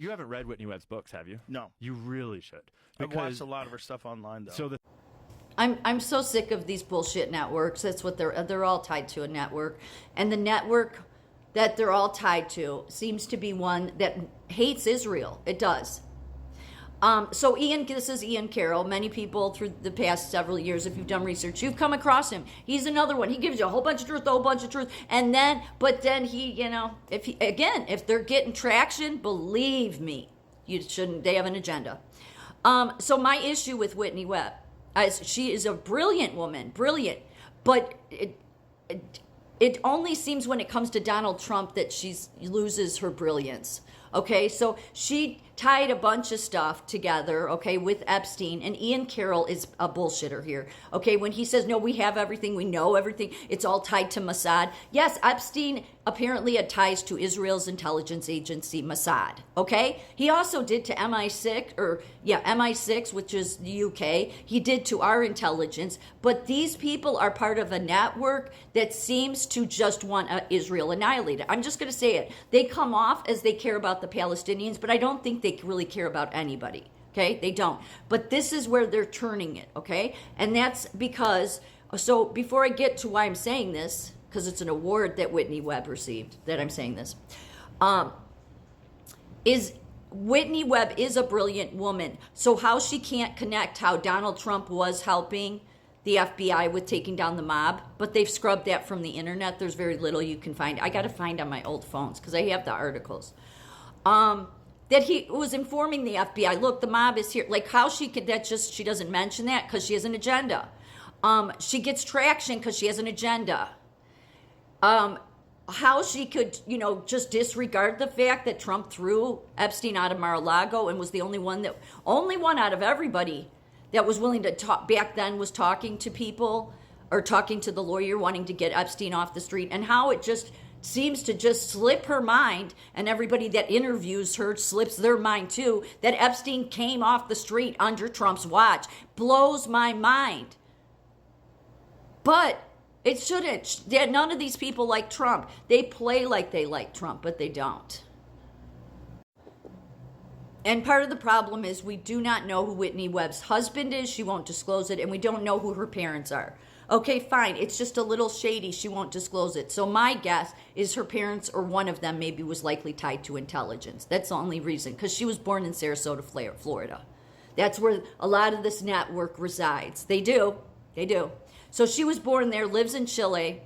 You haven't read Whitney Webb's books, have you? No. You really should. I've watched a lot of her stuff online, though. So I'm so sick of these bullshit networks. That's what they're all tied to, a network. And the network that they're all tied to seems to be one that hates Israel. It does. So this is Ian Carroll. Many people through the past several years, if you've done research, you've come across him. He's another one. He gives you a whole bunch of truth, and then, but then he, if they're getting traction, believe me, they have an agenda. So my issue with Whitney Webb, she is a brilliant woman, but it only seems when it comes to Donald Trump that she loses her brilliance. Okay, so she tied a bunch of stuff together, okay, with Epstein, and Ian Carroll is a bullshitter here, okay, when he says, no, we have everything, we know everything, it's all tied to Mossad. Yes, Epstein apparently had ties to Israel's intelligence agency, Mossad, okay? He also did to MI6, which is the UK, he did to our intelligence, but these people are part of a network that seems to just want Israel annihilated. I'm just going to say it. They come off as they care about the Palestinians, but I don't think they really care about anybody, okay? They don't. But this is where they're turning it, okay? And that's because, so before I get to why I'm saying this, because it's an award that Whitney Webb received that I'm saying this, is Whitney Webb is a brilliant woman. So how she can't connect how Donald Trump was helping the FBI with taking down the mob, but they've scrubbed that from the internet. There's very little you can find. I got to find on my old phones because I have the articles. That he was informing the FBI, look, the mob is here. Like how she could, she doesn't mention that because she has an agenda. She gets traction because she has an agenda. How she could, just disregard the fact that Trump threw Epstein out of Mar-a-Lago and was the only one out of everybody that was willing to talk back then, was talking to people or talking to the lawyer wanting to get Epstein off the street, and how it just seems to just slip her mind, and everybody that interviews her slips their mind too, that Epstein came off the street under Trump's watch. Blows my mind. But it shouldn't. None of these people like Trump. They play like they like Trump, but they don't. And part of the problem is we do not know who Whitney Webb's husband is. She won't disclose it, and we don't know who her parents are. Okay, fine. It's just a little shady. She won't disclose it. So my guess is her parents, or one of them maybe, was likely tied to intelligence. That's the only reason, because she was born in Sarasota, Florida. That's where a lot of this network resides. They do. So she was born there, lives in Chile.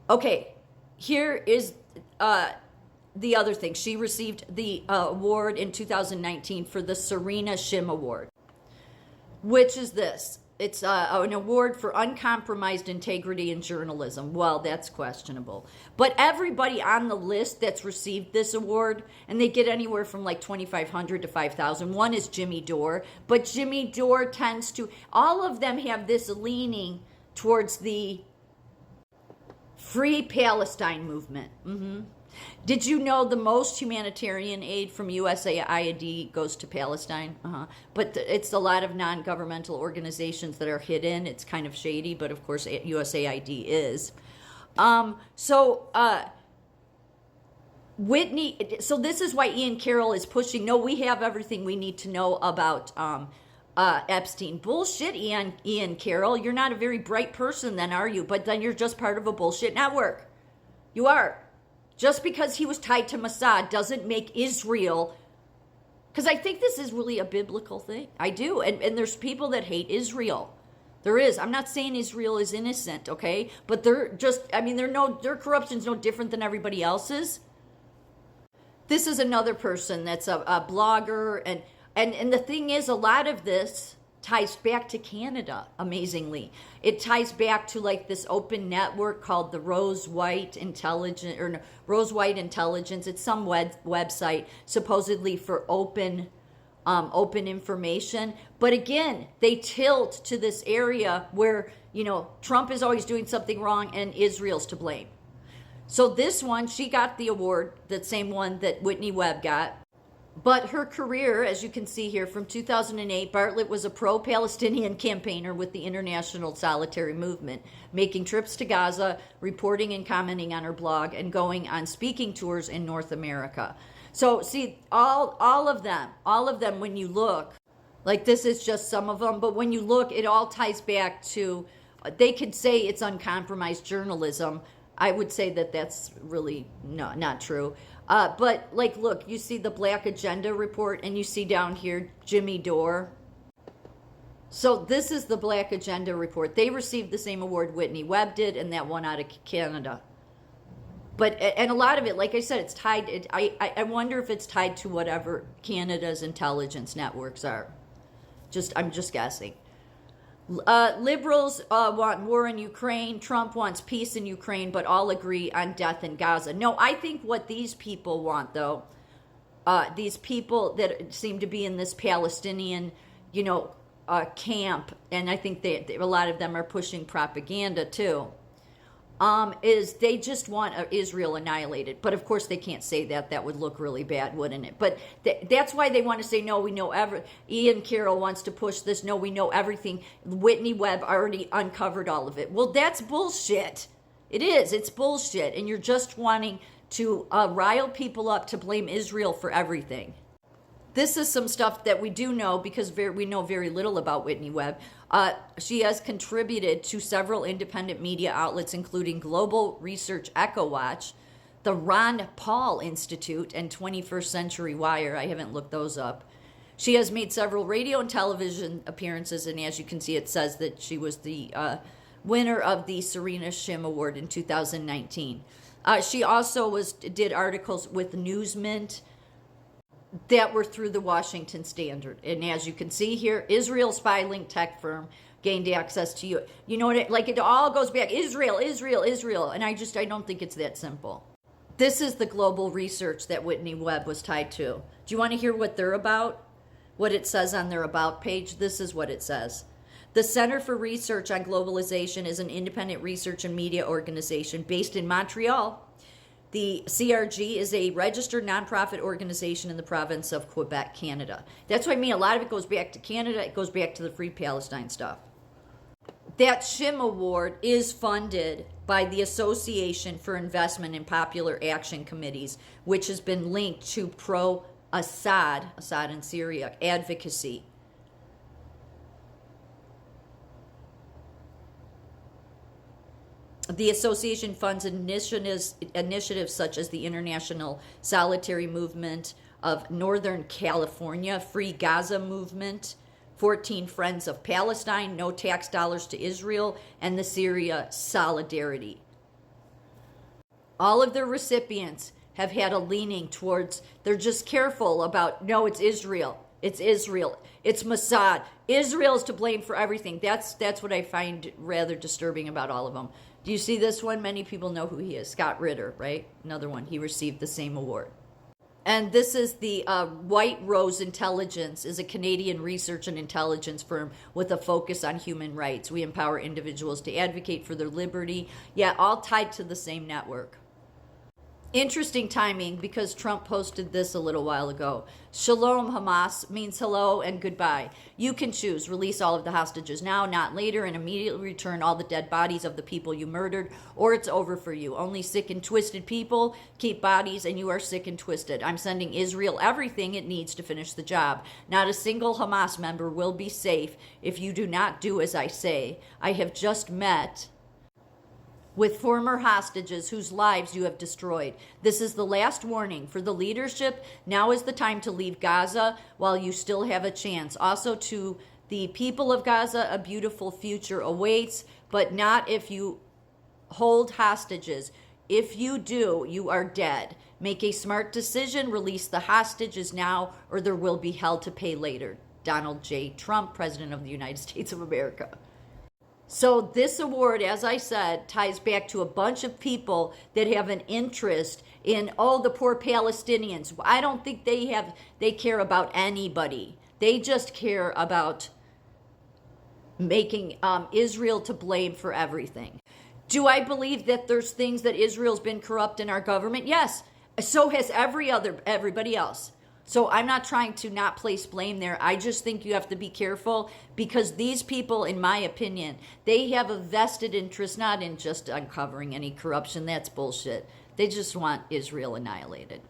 Okay, here is the other thing. She received the award in 2019 for the Serena Shim Award, which is this. It's an award for uncompromised integrity in journalism. Well, that's questionable. But everybody on the list that's received this award, and they get anywhere from like $2,500 to $5,000. One is Jimmy Dore, but Jimmy Dore tends to, all of them have this leaning towards the Free Palestine movement. Did you know the most humanitarian aid from USAID goes to Palestine? But it's a lot of non-governmental organizations that are hidden. It's kind of shady, but of course USAID is. Whitney, so this is why Ian Carroll is pushing, no, we have everything we need to know about Epstein. Bullshit, Ian Carroll. You're not a very bright person then, are you? But then you're just part of a bullshit network. You are. Just because he was tied to Mossad doesn't make Israel, because I think this is really a biblical thing. I do. And there's people that hate Israel. There is. I'm not saying Israel is innocent, okay? But they're just, their corruption's no different than everybody else's. This is another person that's a blogger. And the thing is, a lot of this ties back to Canada, amazingly. It ties back to like this open network called the Rose White Intelligence. It's some website supposedly for open information. But again, they tilt to this area where, Trump is always doing something wrong and Israel's to blame. So this one, she got the award, the same one that Whitney Webb got. But her career, as you can see here, from 2008, Bartlett was a pro-Palestinian campaigner with the International Solitary Movement, making trips to Gaza, reporting and commenting on her blog, and going on speaking tours in North America. So see, all of them, when you look, like this is just some of them, but when you look, it all ties back to, they could say it's uncompromised journalism. I would say that that's really not true. But like, look, you see the Black Agenda report, and you see down here Jimmy Dore. So this is the Black Agenda report. They received the same award Whitney Webb did, and that one out of Canada. And a lot of it, like I said, it's tied. I wonder if it's tied to whatever Canada's intelligence networks are. I'm just guessing. Liberals want war in Ukraine. Trump wants peace in Ukraine, but all agree on death in Gaza. No, I think what these people want, though, these people that seem to be in this Palestinian, camp, and I think a lot of them are pushing propaganda too, is they just want Israel annihilated. But of course they can't say that. That would look really bad, wouldn't it? But that's why they want to say, no, we know Ian Carroll wants to push this. No, we know everything. Whitney Webb already uncovered all of it. Well, that's bullshit. It is. It's bullshit. And you're just wanting to rile people up to blame Israel for everything. This is some stuff that we do know because we know very little about Whitney Webb. She has contributed to several independent media outlets, including Global Research EchoWatch, the Ron Paul Institute, and 21st Century Wire. I haven't looked those up. She has made several radio and television appearances, and as you can see, it says that she was the winner of the Serena Shim Award in 2019. She also did articles with Newsmint that were through the Washington Standard. And as you can see here, Israel spy link tech firm gained access to you. You know what? It all goes back. Israel. And I don't think it's that simple. This is the global research that Whitney Webb was tied to. Do you want to hear what they're about? What it says on their About page? This is what it says. The Center for Research on Globalization is an independent research and media organization based in Montreal. The CRG is a registered nonprofit organization in the province of Quebec, Canada. That's what I mean. A lot of it goes back to Canada. It goes back to the Free Palestine stuff. That Shim Award is funded by the Association for Investment in Popular Action Committees, which has been linked to pro-Assad in Syria, advocacy. The association funds initiatives such as the International Solidary Movement of Northern California, Free Gaza Movement, 14 Friends of Palestine, No Tax Dollars to Israel, and the Syria Solidarity. All of their recipients have had a leaning towards, they're just careful about, no, it's Israel. It's Israel. It's Mossad. Israel's to blame for everything. That's what I find rather disturbing about all of them. Do you see this one? Many people know who he is. Scott Ritter, right? Another one. He received the same award. And this is the White Rose Intelligence, is a Canadian research and intelligence firm with a focus on human rights. We empower individuals to advocate for their liberty. Yeah, all tied to the same network. Interesting timing because Trump posted this a little while ago. Shalom Hamas means hello and goodbye. You can choose. Release all of the hostages now, not later, and immediately return all the dead bodies of the people you murdered, or it's over for you. Only sick and twisted people keep bodies, and you are sick and twisted. I'm sending Israel everything it needs to finish the job. Not a single Hamas member will be safe if you do not do as I say. I have just met with former hostages whose lives you have destroyed. This is the last warning for the leadership. Now is the time to leave Gaza while you still have a chance. Also to the people of Gaza, a beautiful future awaits, but not if you hold hostages. If you do, you are dead. Make a smart decision. Release the hostages now, or there will be hell to pay later. Donald J. Trump, President of the United States of America. So this award, as I said, ties back to a bunch of people that have an interest in, the poor Palestinians. I don't think they care about anybody. They just care about making Israel to blame for everything. Do I believe that there's things that Israel's been corrupt in our government? Yes. So has everybody else. So I'm not trying to not place blame there. I just think you have to be careful because these people, in my opinion, they have a vested interest not in just uncovering any corruption. That's bullshit. They just want Israel annihilated.